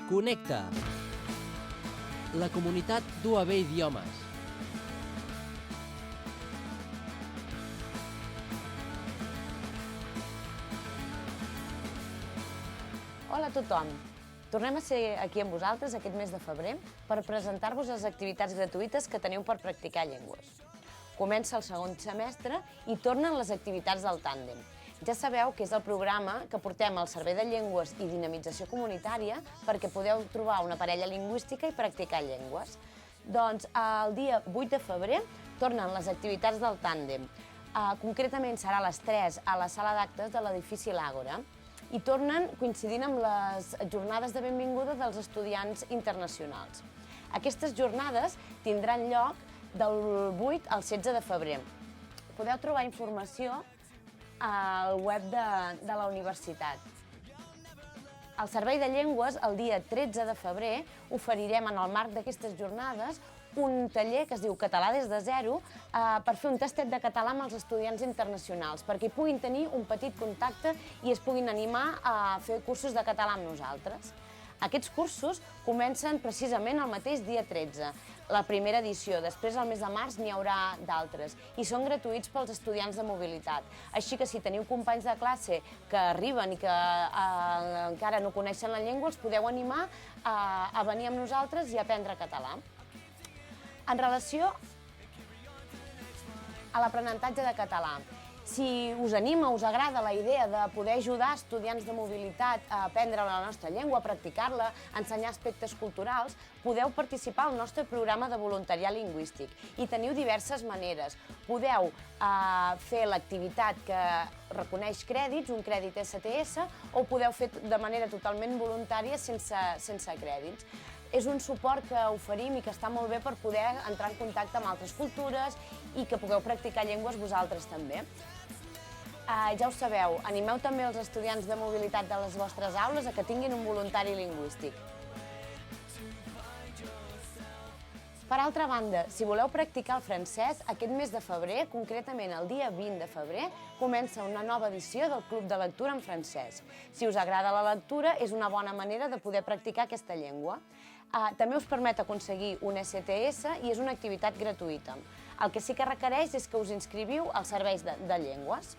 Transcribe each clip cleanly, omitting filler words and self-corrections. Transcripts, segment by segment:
Connecta. La comunitat d'UAB Idiomes. Hola a tothom! Tornem a ser aquí amb vosaltres aquest mes de febrer per presentar-vos les activitats gratuïtes que teniu per practicar llengües. Comença el segon semestre i tornen les activitats del tàndem. Ja sabeu que és el programa que portem al Servei de Llengües i Dinamització Comunitària perquè podeu trobar una parella lingüística i practicar llengües. Doncs el dia 8 de febrer tornen les activitats del tàndem. Concretament serà a les 3 a la sala d'actes de l'edifici L'Àgora i tornen coincidint amb les jornades de benvinguda dels estudiants internacionals. Aquestes jornades tindran lloc del 8 al 16 de febrer. Podeu trobar informació al web de la universitat. Al Servei de Llengües, el dia 13 de febrer, oferirem en el marc d'aquestes jornades un taller que es diu Català des de zero per fer un tastet de català amb els estudiants internacionals, perquè hi puguin tenir un petit contacte i es puguin animar a fer cursos de català amb nosaltres. Aquests cursos comencen precisament el mateix dia 13, la primera edició. Després, al mes de març, n'hi haurà d'altres i són gratuïts pels estudiants de mobilitat. Així que si teniu companys de classe que arriben i que encara no coneixen la llengua, els podeu animar a venir amb nosaltres i aprendre català. En relació a l'aprenentatge de català, si us anima, us agrada la idea de poder ajudar estudiants de mobilitat a aprendre la nostra llengua, a practicar-la, a ensenyar aspectes culturals, podeu participar al nostre programa de voluntariat lingüístic i teniu diverses maneres. Podeu fer l'activitat que reconeix crèdits, un crèdit STS, o ho podeu fer de manera totalment voluntària sense crèdits. És un suport que oferim i que està molt bé per poder entrar en contacte amb altres cultures i que pugueu practicar llengües vosaltres també. Ja ho sabeu, animeu també els estudiants de mobilitat de les vostres aules a que tinguin un voluntari lingüístic. Per altra banda, si voleu practicar el francès, aquest mes de febrer, concretament el dia 20 de febrer, comença una nova edició del Club de Lectura en francès. Si us agrada la lectura, és una bona manera de poder practicar aquesta llengua. També us permet aconseguir un STS i és una activitat gratuïta. El que sí que requereix és que us inscriviu als serveis de llengües.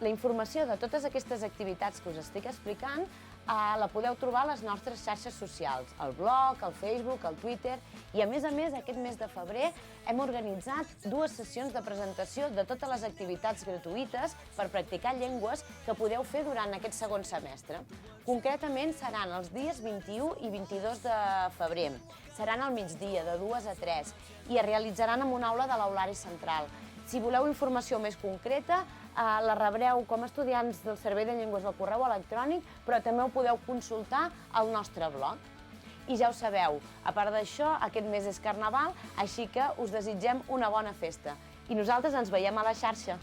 La informació de totes aquestes activitats que us estic explicant la podeu trobar a les nostres xarxes socials, al blog, al Facebook, al Twitter, i a més, aquest mes de febrer hem organitzat 2 sessions de presentació de totes les activitats gratuïtes per practicar llengües que podeu fer durant aquest segon semestre. Concretament seran els dies 21 i 22 de febrer. Seran al migdia, de 2 a 3, i es realitzaran en una aula de l'Aulari Central. Si voleu informació més concreta, la rebreu com a estudiants del Servei de Llengües al correu electrònic, però també ho podeu consultar al nostre blog. I ja ho sabeu, a part d'això, aquest mes és Carnaval, així que us desitgem una bona festa. I nosaltres ens veiem a la xarxa.